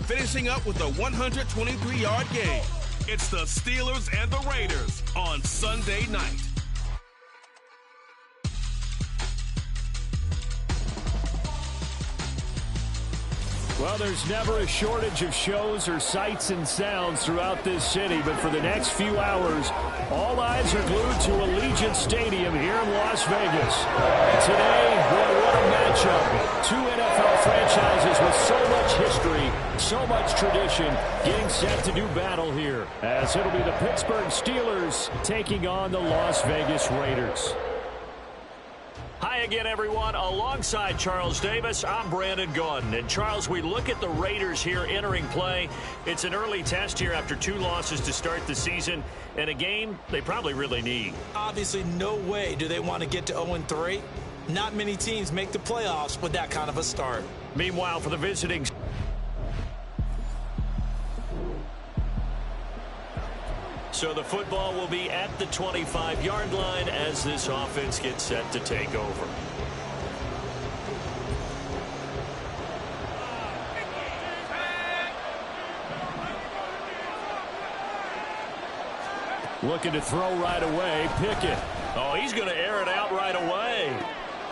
finishing up with a 123-yard game. It's the Steelers and the Raiders on Sunday night. Well, there's never a shortage of shows or sights and sounds throughout this city, but for the next few hours, all eyes are glued to Allegiant Stadium here in Las Vegas. Today, boy, what a matchup. Two NFL franchises with so much history, so much tradition, getting set to do battle here, as it'll be the Pittsburgh Steelers taking on the Las Vegas Raiders. Hi again, everyone. Alongside Charles Davis, I'm Brandon Gordon. And Charles, we look at the Raiders here entering play. It's an early test here after 2 losses to start the season, and a game they probably really need. Obviously, no way do they want to get to 0-3. Not many teams make the playoffs with that kind of a start. Meanwhile, for the visiting... So the football will be at the 25-yard line as this offense gets set to take over. Looking to throw right away, Pickett. Oh, he's going to air it out right away.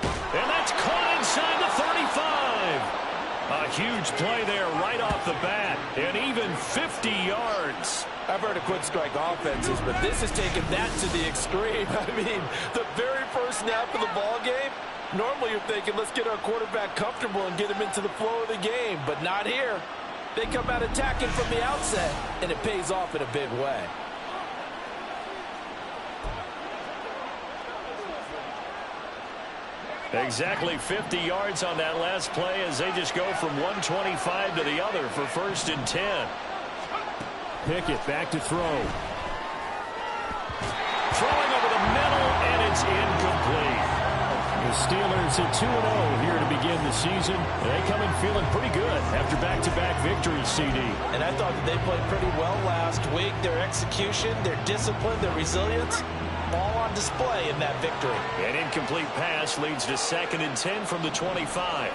And that's caught inside the 35. A huge play there right off the bat, and even 50 yards. I've heard of quick strike offenses, but this has taken that to the extreme. I mean, the very first snap of the ball game, normally you're thinking, let's get our quarterback comfortable and get him into the flow of the game, but not here. They come out attacking from the outset, and it pays off in a big way. Exactly 50 yards on that last play as they just go from 125 to the other for 1st and 10. Pickett back to throw. Throwing over the middle, and it's incomplete. The Steelers at 2-0 here to begin the season. They come in feeling pretty good after back-to-back victories, CD. And I thought that they played pretty well last week. Their execution, their discipline, their resilience, all on display in that victory. An incomplete pass leads to 2nd and 10 from the 25.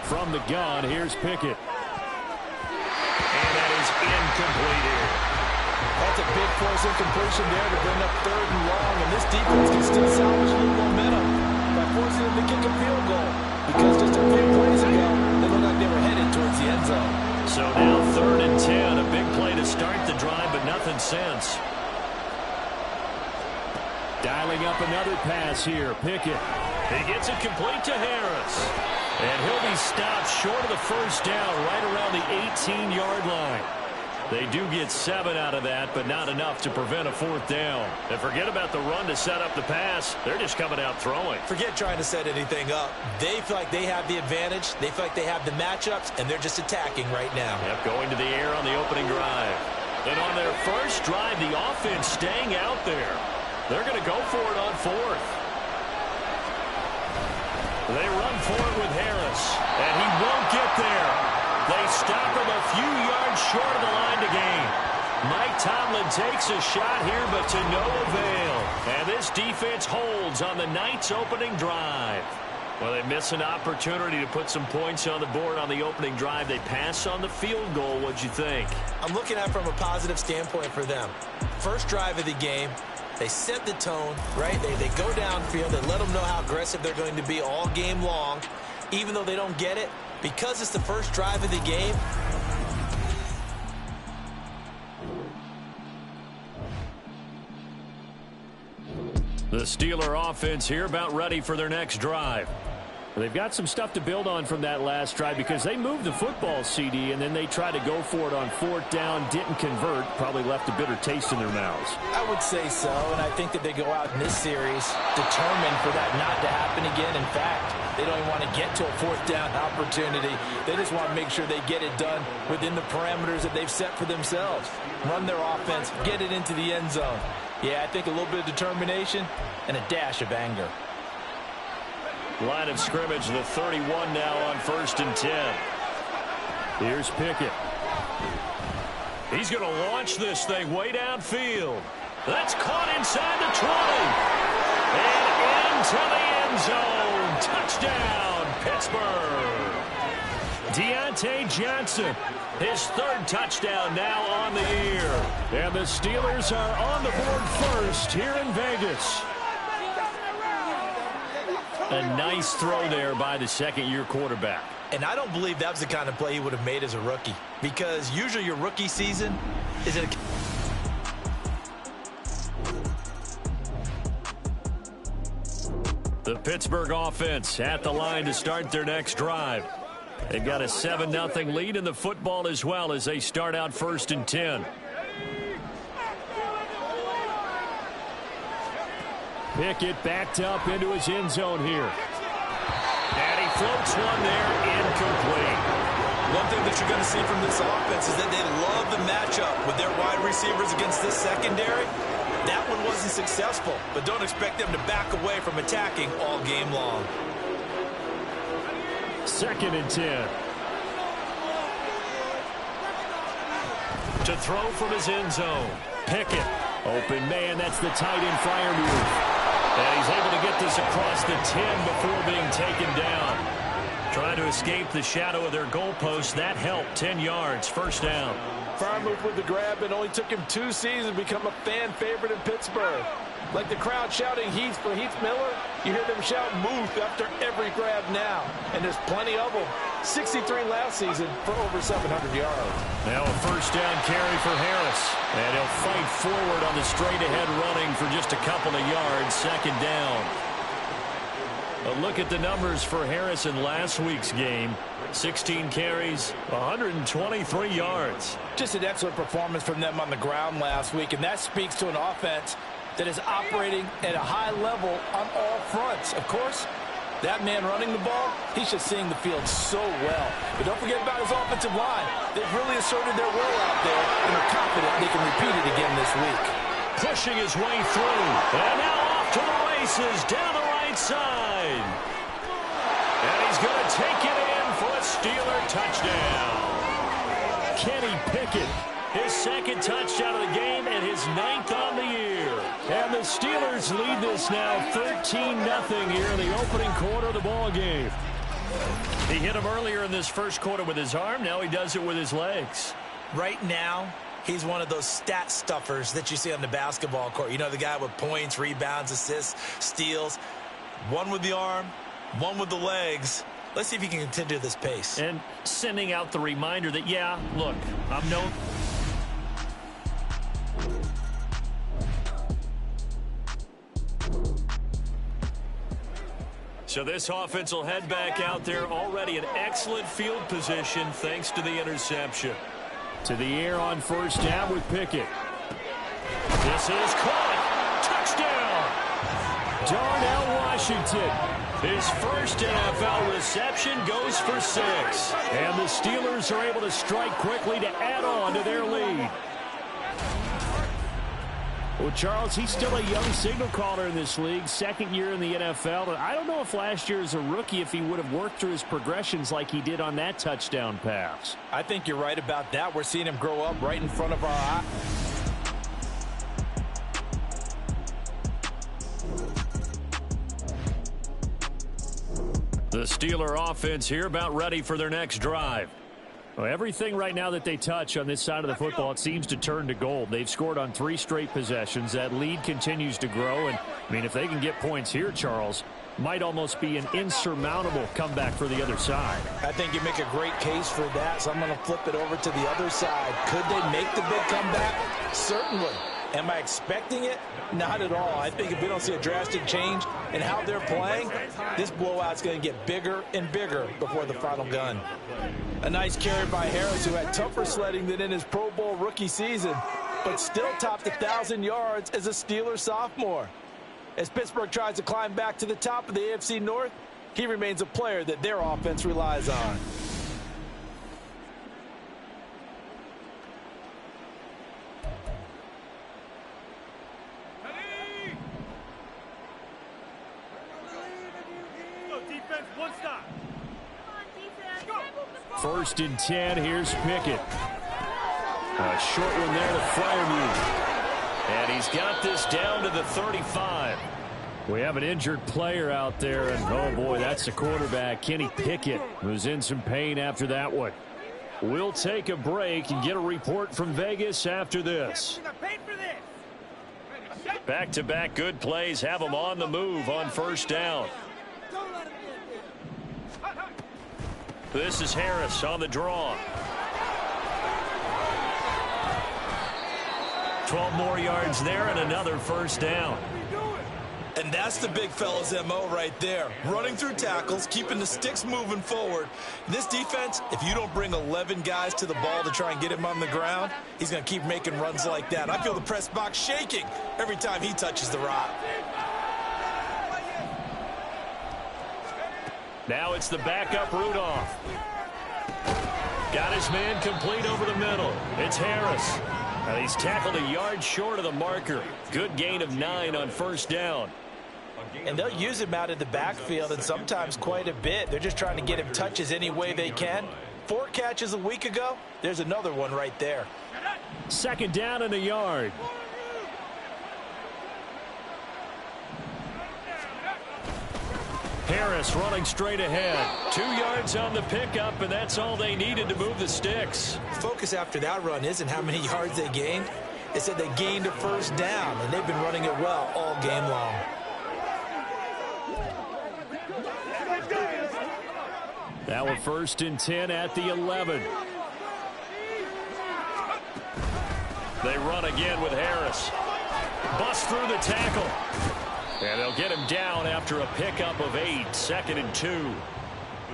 From the gun, here's Pickett. And that is incomplete here. That's a big force incompletion there to bring up 3rd and long, and this defense can still salvage a little momentum by forcing them to kick a field goal. Because just a few plays ago, they looked like they were headed towards the end zone. So now 3rd and 10, a big play to start the drive, but nothing since. Dialing up another pass here, Pickett. He gets it complete to Harris. And he'll be stopped short of the 1st down right around the 18-yard line. They do get 7 out of that, but not enough to prevent a 4th down. And forget about the run to set up the pass. They're just coming out throwing. Forget trying to set anything up. They feel like they have the advantage. They feel like they have the matchups, and they're just attacking right now. Yep, going to the air on the opening drive. And on their first drive, the offense staying out there. They're going to go for it on 4th. They run for it with Harris, and he won't get there. They stop him a few yards short of the line to gain. Mike Tomlin takes a shot here, but to no avail. And this defense holds on the night's opening drive. Well, they miss an opportunity to put some points on the board on the opening drive. They pass on the field goal. What'd you think? I'm looking at it from a positive standpoint for them. First drive of the game. They set the tone, right? They go downfield. They let them know how aggressive they're going to be all game long. Even though they don't get it, because it's the first drive of the game. The Steeler offense here about ready for their next drive. They've got some stuff to build on from that last drive because they moved the football, CD, and then they tried to go for it on 4th down, didn't convert, probably left a bitter taste in their mouths. I would say so, and I think that they go out in this series determined for that not to happen again. In fact, they don't even want to get to a 4th down opportunity. They just want to make sure they get it done within the parameters that they've set for themselves. Run their offense, get it into the end zone. Yeah, I think a little bit of determination and a dash of anger. Line of scrimmage, the 31 now on 1st and 10. Here's Pickett. He's going to launch this thing way downfield. That's caught inside the 20. And into the end zone. Touchdown. Pittsburgh. Deontay Johnson, his third touchdown now on the year. And the Steelers are on the board first here in Vegas. A nice throw there by the second-year quarterback. And I don't believe that was the kind of play he would have made as a rookie, because usually your rookie season is in a... The Pittsburgh offense at the line to start their next drive. They've got a 7-0 lead in the football as well as they start out 1st and 10. Pickett backed up into his end zone here. And he floats one there, incomplete. One thing that you're going to see from this offense is that they love the matchup with their wide receivers against this secondary. That one wasn't successful, but don't expect them to back away from attacking all game long. 2nd and 10. To throw from his end zone. Pickett. Open man, that's the tight end flyer move. And he's able to get this across the 10 before being taken down. Trying to escape the shadow of their goalpost. That helped. 10 yards. 1st down. Fire move with the grab. It only took him 2 seasons to become a fan favorite in Pittsburgh. Like the crowd shouting Heath for Heath Miller, you hear them shout Muth after every grab now. And there's plenty of them. 63 last season for over 700 yards. Now a 1st down carry for Harris. And he'll fight forward on the straight-ahead running for just a couple of yards. 2nd down. A look at the numbers for Harris in last week's game. 16 carries, 123 yards. Just an excellent performance from them on the ground last week, and that speaks to an offense that is operating at a high level on all fronts. Of course, that man running the ball, he's just seeing the field so well. But don't forget about his offensive line. They've really asserted their will out there, and are confident they can repeat it again this week. Pushing his way through, and now off to the races down the right side. And he's going to take it in for a Steeler touchdown. Kenny Pickett, his 2nd touchdown of the game and his 9th on the year. And the Steelers lead this now 13-0 here in the opening quarter of the ball game. He hit him earlier in this 1st quarter with his arm. Now he does it with his legs. Right now, he's one of those stat stuffers that you see on the basketball court. You know, the guy with points, rebounds, assists, steals. One with the arm, one with the legs. Let's see if he can continue this pace. And sending out the reminder that, yeah, look, I'm no... So this offense will head back out there, already in excellent field position thanks to the interception. To the air on 1st down with Pickett. This is caught. Touchdown. Darnell Washington. His 1st NFL reception goes for 6. And the Steelers are able to strike quickly to add on to their lead. Well, Charles, he's still a young signal caller in this league, 2nd year in the NFL. And I don't know if last year as a rookie, if he would have worked through his progressions like he did on that touchdown pass. I think you're right about that. We're seeing him grow up right in front of our eyes. The Steeler offense here about ready for their next drive. Well, everything right now that they touch on this side of the football, it seems to turn to gold. They've scored on 3 straight possessions. That lead continues to grow. And, I mean, if they can get points here, Charles, might almost be an insurmountable comeback for the other side. I think you make a great case for that, so I'm going to flip it over to the other side. Could they make the big comeback? Certainly. Am I expecting it? Not at all. I think if we don't see a drastic change in how they're playing, this blowout's going to get bigger and bigger before the final gun. A nice carry by Harris, who had tougher sledding than in his Pro Bowl rookie season, but still topped 1,000 yards as a Steeler sophomore. As Pittsburgh tries to climb back to the top of the AFC North, he remains a player that their offense relies on. First and 10, here's Pickett. A short one there to Freiermuth. And he's got this down to the 35. We have an injured player out there, and oh boy, that's the quarterback, Kenny Pickett, who's in some pain after that one. We'll take a break and get a report from Vegas after this. Back-to-back good plays have them on the move on first down. This is Harris on the draw. 12 more yards there and another first down. And that's the big fella's MO right there. Running through tackles, keeping the sticks moving forward. In this defense, if you don't bring 11 guys to the ball to try and get him on the ground, he's going to keep making runs like that. I feel the press box shaking every time he touches the rock. Now it's the backup Rudolph. Got his man complete over the middle. It's Harris. And he's tackled a yard short of the marker. Good gain of 9 on first down. And they'll use him out in the backfield, and sometimes quite a bit. They're just trying to get him touches any way they can. 4 catches a week ago. There's another one right there. Second down and a yard. Harris running straight ahead. 2 yards on the pickup, and that's all they needed to move the sticks. Focus after that run isn't how many yards they gained. They said they gained a first down, and they've been running it well all game long. Now a 1st and 10 at the 11. They run again with Harris. Bust through the tackle. And they'll get him down after a pickup of 8. 2nd and 2.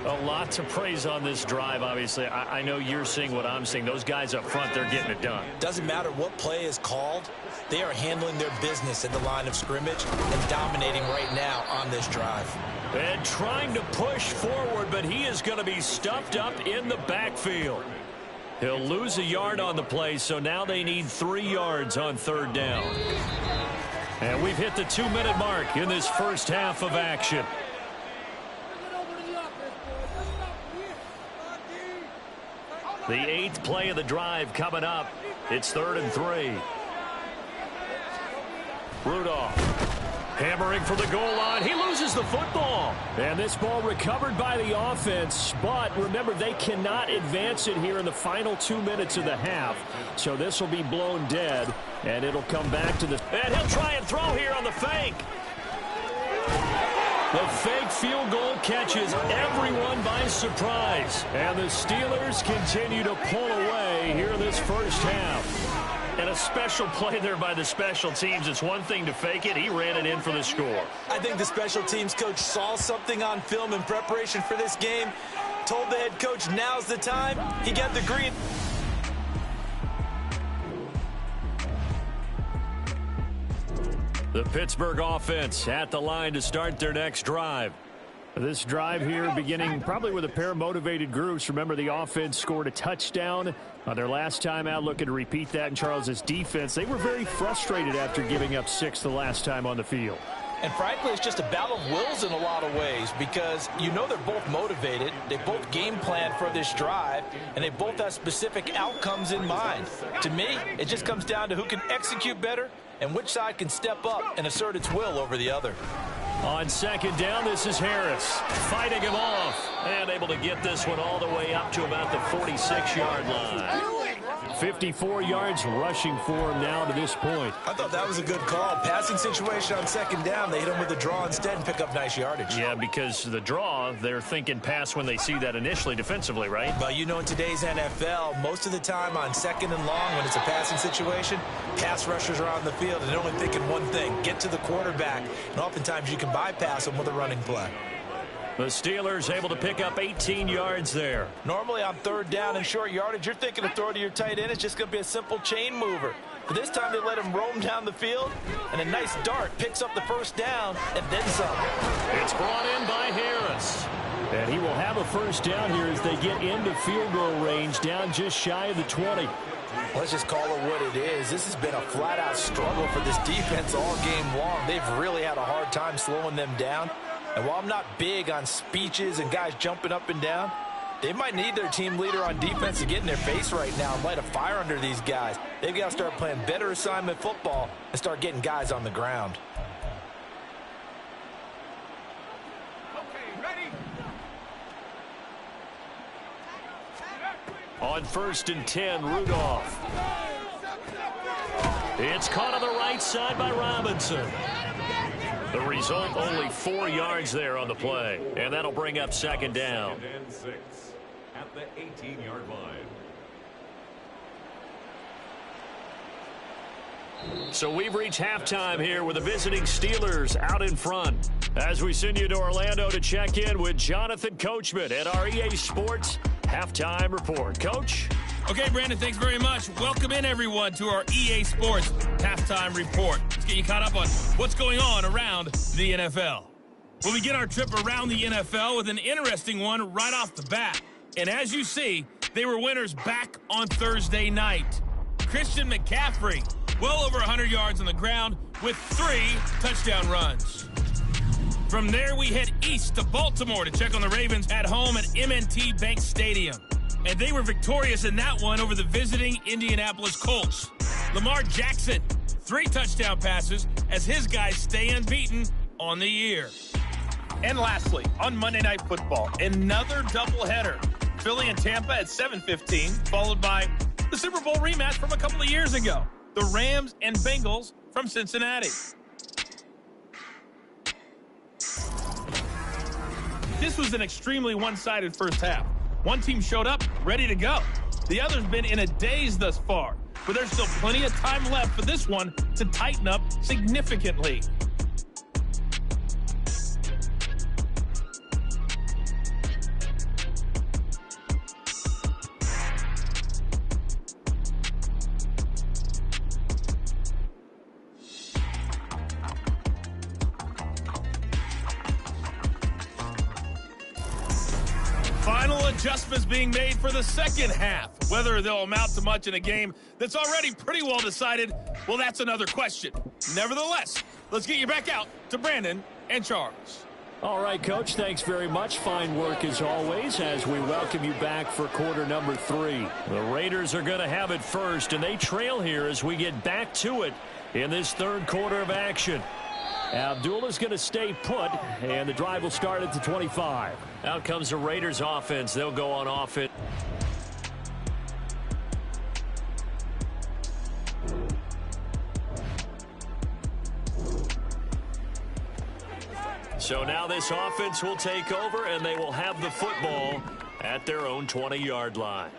A lot to praise on this drive, obviously. I know you're seeing what I'm seeing. Those guys up front, they're getting it done. Doesn't matter what play is called. They are handling their business at the line of scrimmage and dominating right now on this drive. And trying to push forward, but he is going to be stuffed up in the backfield. He'll lose a yard on the play, so now they need 3 yards on 3rd down. And we've hit the 2-minute mark in this first half of action. The 8th play of the drive coming up. It's 3rd and 3. Rudolph hammering for the goal line. He loses the football. And this ball recovered by the offense. But remember, they cannot advance it here in the final 2 minutes of the half. So this will be blown dead. And it'll come back to the... And he'll try and throw here on the fake. The fake field goal catches everyone by surprise. And the Steelers continue to pull away here in this first half. And a special play there by the special teams. It's one thing to fake it. He ran it in for the score. I think the special teams coach saw something on film in preparation for this game. Told the head coach now's the time. He got the green. The Pittsburgh offense at the line to start their next drive. This drive here beginning probably with a pair of motivated groups. Remember, the offense scored a touchdown on their last time out, looking to repeat that in Charles's defense. They were very frustrated after giving up 6 the last time on the field. And frankly, it's just a battle of wills in a lot of ways because you know they're both motivated. They both game plan for this drive, and they both have specific outcomes in mind. To me, it just comes down to who can execute better and which side can step up and assert its will over the other. On 2nd down, this is Harris fighting him off and able to get this one all the way up to about the 46-yard line. 54 yards rushing for him now to this point. I thought that was a good call. Passing situation on 2nd down. They hit him with a draw instead and pick up nice yardage. Yeah, because the draw, they're thinking pass when they see that initially defensively, right? But you know, in today's NFL, most of the time on 2nd and long, when it's a passing situation, pass rushers are on the field and they're only thinking one thing, get to the quarterback. And oftentimes you can bypass them with a running play. The Steelers able to pick up 18 yards there. Normally on 3rd down and short yardage, you're thinking of throw to your tight end. It's just going to be a simple chain mover. But this time they let him roam down the field, and a nice dart picks up the first down and then some. It's brought in by Harris. And he will have a first down here as they get into field goal range, down just shy of the 20. Let's just call it what it is. This has been a flat-out struggle for this defense all game long. They've really had a hard time slowing them down. And while I'm not big on speeches and guys jumping up and down, they might need their team leader on defense to get in their face right now and light a fire under these guys. They've got to start playing better assignment football and start getting guys on the ground. On 1st and 10, Rudolph. It's caught on the right side by Robinson. The result, only 4 yards there on the play. And that'll bring up 2nd down. 2nd and 6 at the 18-yard line. So we've reached halftime here with the visiting Steelers out in front. As we send you to Orlando to check in with Jonathan Coachman at our EA Sports Halftime Report. Coach? Okay, Brandon, thanks very much. Welcome in, everyone, to our EA Sports Halftime Report. Let's get you caught up on what's going on around the NFL. We'll begin our trip around the NFL with an interesting one right off the bat. And as you see, they were winners back on Thursday night. Christian McCaffrey, well over 100 yards on the ground with 3 touchdown runs. From there, we head east to Baltimore to check on the Ravens at home at M&T Bank Stadium. And they were victorious in that one over the visiting Indianapolis Colts. Lamar Jackson, 3 touchdown passes as his guys stay unbeaten on the year. And lastly, on Monday Night Football, another doubleheader. Philly and Tampa at 7:15, followed by the Super Bowl rematch from a couple of years ago. The Rams and Bengals from Cincinnati. This was an extremely one-sided first half. One team showed up, ready to go. The other's been in a daze thus far, but there's still plenty of time left for this one to tighten up significantly. Final adjustments being made for the second half. Whether they'll amount to much in a game that's already pretty well decided, well, that's another question. Nevertheless, let's get you back out to Brandon and Charles. All right, Coach, thanks very much. Fine work as always as we welcome you back for quarter number 3. The Raiders are going to have it first, and they trail here as we get back to it in this third quarter of action. Abdullah's going to stay put, and the drive will start at the 25. Out comes the Raiders offense. They'll go on offense. So now this offense will take over, and they will have the football at their own 20-yard line.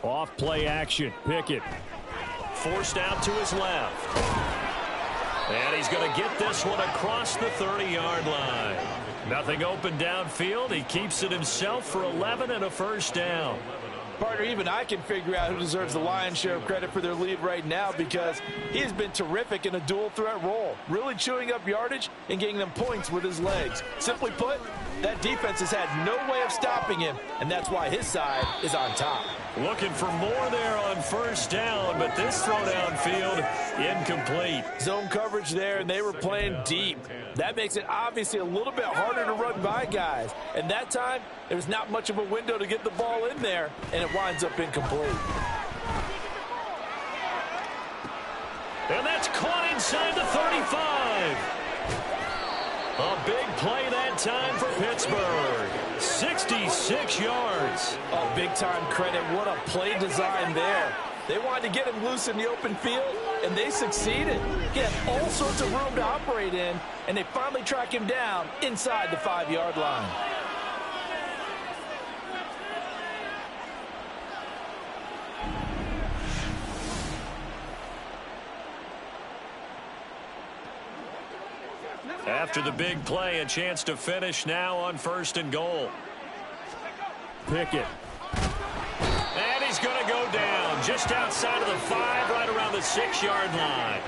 Off play action. Pickett. Forced out to his left. And he's going to get this one across the 30-yard line. Nothing open downfield. He keeps it himself for 11 and a first down. Partner, even I can figure out who deserves the lion's share of credit for their lead right now because he has been terrific in a dual threat role, really chewing up yardage and getting them points with his legs. Simply put, that defense has had no way of stopping him, and that's why his side is on top. Looking for more there on first down, but this throw downfield incomplete. Zone coverage there, and they were playing deep. That makes it obviously a little bit harder to run by guys. And that time, there was not much of a window to get the ball in there, and it winds up incomplete. And that's caught inside the 35. A big play that time for Pittsburgh. 66 yards. Oh, big-time credit. What a play design there. They wanted to get him loose in the open field, and they succeeded. He had all sorts of room to operate in, and they finally track him down inside the 5-yard line. After the big play, a chance to finish now on first and goal. Pickett. And he's going to go down just outside of the 5, right around the 6-yard line.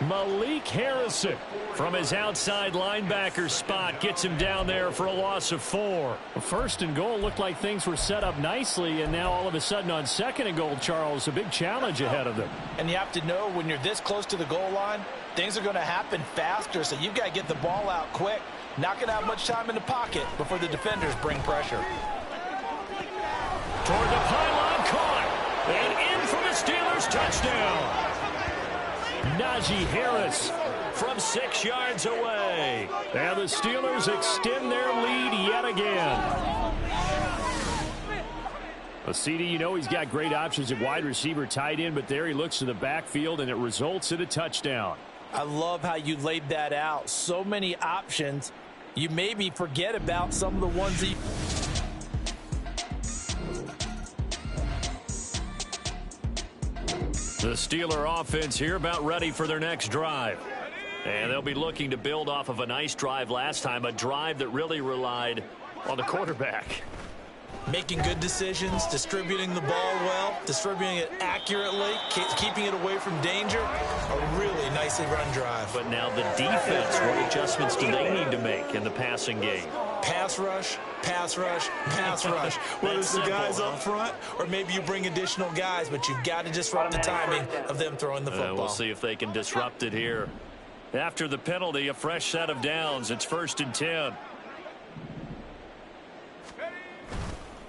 Malik Harrison from his outside linebacker spot gets him down there for a loss of 4. First and goal looked like things were set up nicely, and now all of a sudden on second and goal, Charles, a big challenge ahead of them. And you have to know when you're this close to the goal line, things are going to happen faster, so you've got to get the ball out quick. Not going to have much time in the pocket before the defenders bring pressure. Toward the pylon, caught, and in for the Steelers touchdown. Najee Harris from 6 yards away. And the Steelers extend their lead yet again. CD, you know he's got great options at wide receiver, tight end, but there he looks to the backfield, and it results in a touchdown. I love how you laid that out. So many options. You maybe forget about some of the ones that you... The Steeler offense here about ready for their next drive. And they'll be looking to build off of a nice drive last time, a drive that really relied on the quarterback. Making good decisions, distributing the ball well, distributing it accurately, keeping it away from danger. A really nicely run drive. But now the defense, what adjustments do they need to make in the passing game? Pass rush, pass rush, pass rush. Whether it's the guys up front or maybe you bring additional guys, but you've got to disrupt the timing of them throwing the football. We'll see if they can disrupt it here. After the penalty, a fresh set of downs. It's 1st and 10.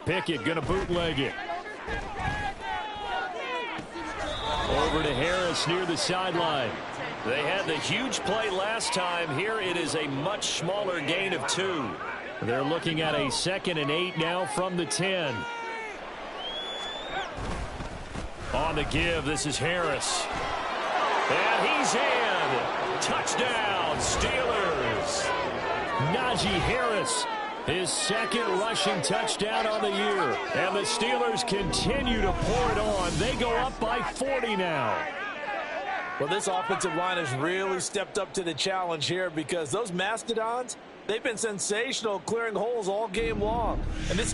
Pickett going to bootleg it. Over to Harris near the sideline. They had the huge play last time. Here it is a much smaller gain of 2. They're looking at a 2nd and 8 now from the 10. On the give, this is Harris. And he's in. Touchdown, Steelers. Najee Harris, his 2nd rushing touchdown on the year. And the Steelers continue to pour it on. They go up by 40 now. Well, this offensive line has really stepped up to the challenge here because those Mastodons, they've been sensational clearing holes all game long. And this...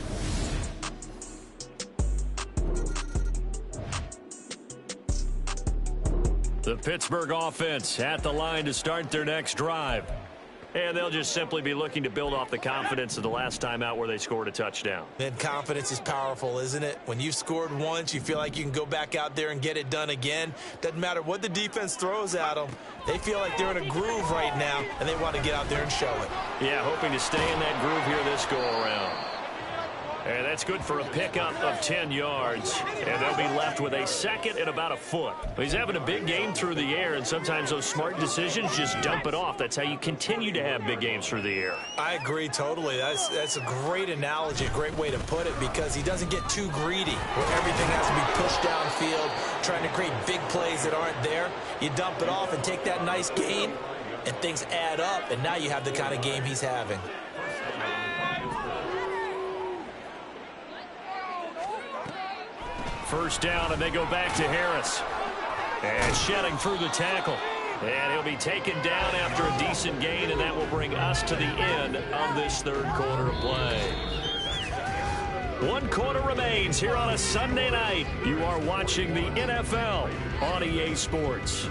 The Pittsburgh offense at the line to start their next drive. And they'll just simply be looking to build off the confidence of the last time out where they scored a touchdown. And confidence is powerful, isn't it? When you've scored once, you feel like you can go back out there and get it done again. Doesn't matter what the defense throws at them. They feel like they're in a groove right now, and they want to get out there and show it. Yeah, hoping to stay in that groove here this go-around. And that's good for a pickup of 10 yards. And they'll be left with a 2nd and about a foot. He's having a big game through the air, and sometimes those smart decisions just dump it off. That's how you continue to have big games through the air. I agree totally. That's a great analogy, a great way to put it, because he doesn't get too greedy where everything has to be pushed downfield, trying to create big plays that aren't there. You dump it off and take that nice gain, and things add up, and now you have the kind of game he's having. First down, and they go back to Harris. And shedding through the tackle. And he'll be taken down after a decent gain, and that will bring us to the end of this 3rd quarter of play. 1 quarter remains here on a Sunday night. You are watching the NFL on EA Sports.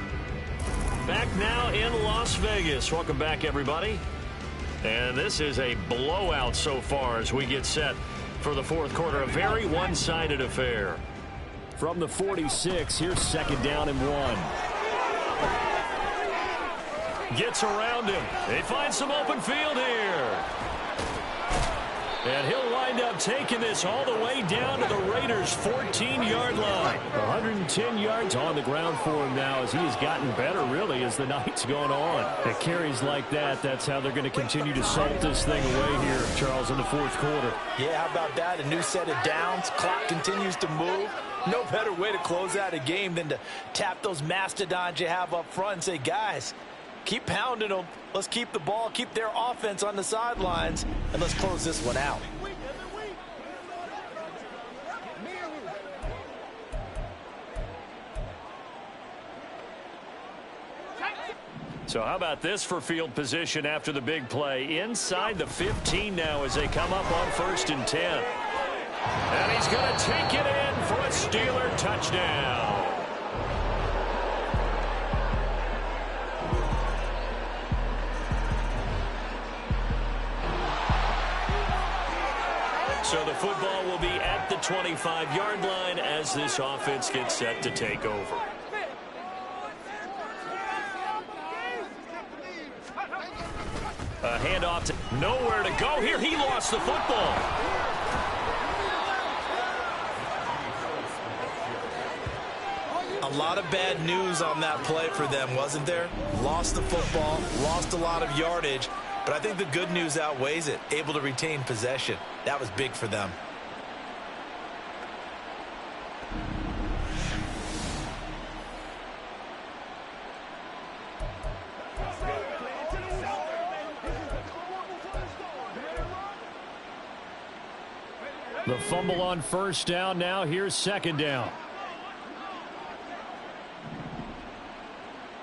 Back now in Las Vegas. Welcome back, everybody. And this is a blowout so far as we get set for the 4th quarter. A very one-sided affair. From the 46, here's 2nd down and 1. Gets around him. They find some open field here. And he'll wind up taking this all the way down to the Raiders' 14-yard line. 110 yards on the ground for him now as he has gotten better, really, as the night's gone on. At carries like that, that's how they're going to continue to salt this thing away here, Charles, in the 4th quarter. Yeah, how about that? A new set of downs. Clock continues to move. No better way to close out a game than to tap those Mastodons you have up front and say, guys, keep pounding them. Let's keep the ball, keep their offense on the sidelines, and let's close this one out. So how about this for field position after the big play? Inside the 15 now as they come up on 1st and 10. And he's going to take it in for a Steeler touchdown. So the football will be at the 25-yard line as this offense gets set to take over. A handoff to nowhere to go here. He lost the football. A lot of bad news on that play for them, wasn't there? Lost the football, lost a lot of yardage, but I think the good news outweighs it. Able to retain possession. That was big for them. The fumble on first down. Now here's second down.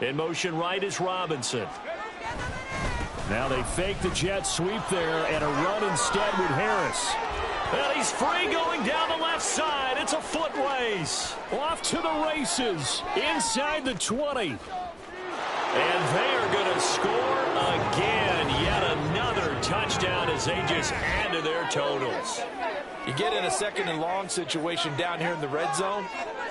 In motion right is Robinson. Now they fake the jet sweep there and a run instead with Harris. Well, he's free going down the left side. It's a foot race. Off to the races inside the 20. And they are going to score again. Yet another touchdown as they just add to their totals. You get in a second and long situation down here in the red zone,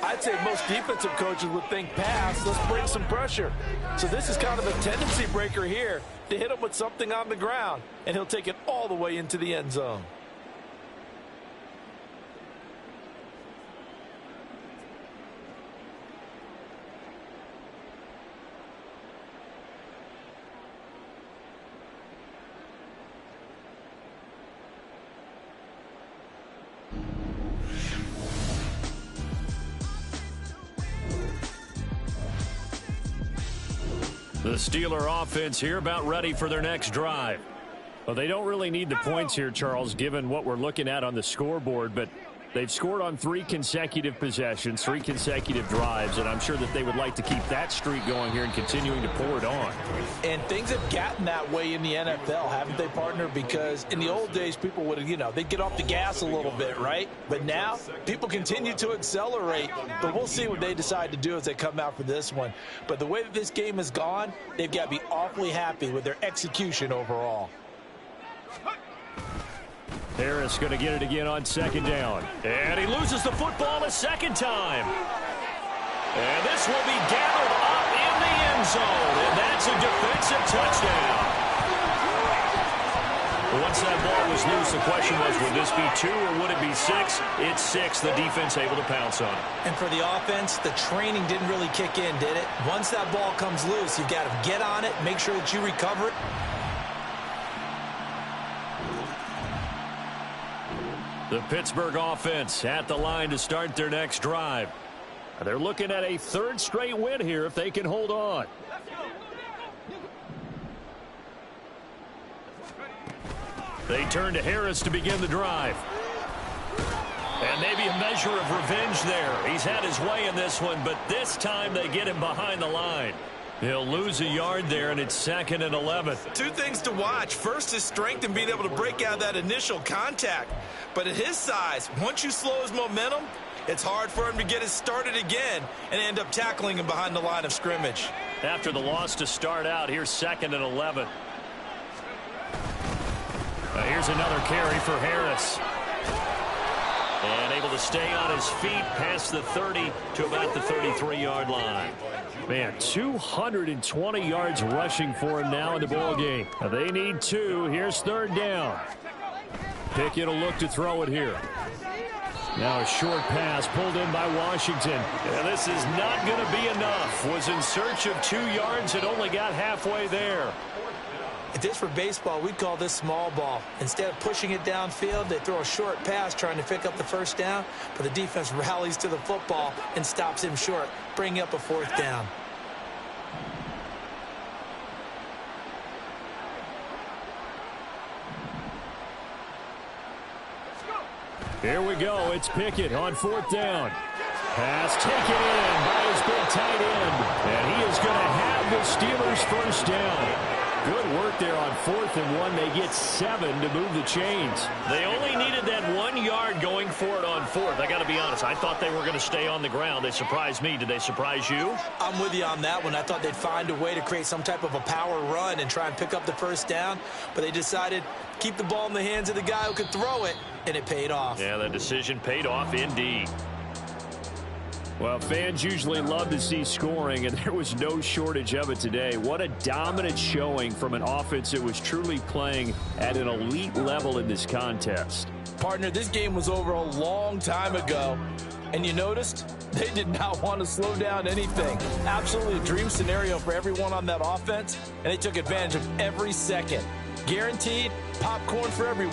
I'd say most defensive coaches would think pass, let's bring some pressure. So this is kind of a tendency breaker here to hit him with something on the ground, and he'll take it all the way into the end zone. The Steeler offense here about ready for their next drive. Well, they don't really need the points here, Charles, given what we're looking at on the scoreboard, but they've scored on 3 consecutive possessions, 3 consecutive drives, and I'm sure that they would like to keep that streak going here and continuing to pour it on. And things have gotten that way in the NFL, haven't they, partner? Because in the old days, people would, they'd get off the gas a little bit, right? But now, people continue to accelerate, but we'll see what they decide to do as they come out for this one. But the way that this game has gone, they've got to be awfully happy with their execution overall. Harris going to get it again on second down. And he loses the football a second time. And this will be gathered up in the end zone. And that's a defensive touchdown. Once that ball was loose, the question was, would this be 2 or would it be 6? It's 6. The defense able to pounce on it. And for the offense, the training didn't really kick in, did it? Once that ball comes loose, you've got to get on it, make sure that you recover it. The Pittsburgh offense at the line to start their next drive. They're looking at a 3rd straight win here if they can hold on. They turn to Harris to begin the drive. And maybe a measure of revenge there. He's had his way in this one, but this time they get him behind the line. He'll lose a yard there, and it's 2nd and 11. 2 things to watch. First, his strength and being able to break out that initial contact. But at his size, once you slow his momentum, it's hard for him to get it started again and end up tackling him behind the line of scrimmage. After the loss to start out, here's 2nd and 11. Here's another carry for Harris. And able to stay on his feet past the 30 to about the 33-yard line. Man, 220 yards rushing for him now in the ball game. They need 2. Here's 3rd down. Pickett will look to throw it here. Now a short pass pulled in by Washington. And this is not going to be enough. Was in search of 2 yards and only got halfway there. If this were baseball, we'd call this small ball. Instead of pushing it downfield, they throw a short pass trying to pick up the 1st down, but the defense rallies to the football and stops him short, bringing up a 4th down. Here we go. It's Pickett on 4th down. Pass taken in by his big tight end. And he is going to have the Steelers' 1st down. Good work there on 4th and 1. They get 7 to move the chains. They only needed that 1 yard going for it on 4th. I got to be honest. I thought they were going to stay on the ground. They surprised me. Did they surprise you? I'm with you on that one. I thought they'd find a way to create some type of a power run and try and pick up the 1st down, but they decided to keep the ball in the hands of the guy who could throw it, and it paid off. Yeah, that decision paid off indeed. Well, fans usually love to see scoring, and there was no shortage of it today. What a dominant showing from an offense that was truly playing at an elite level in this contest. Partner, this game was over a long time ago, and you noticed they did not want to slow down anything. Absolutely a dream scenario for everyone on that offense, and they took advantage of every second. Guaranteed popcorn for everyone.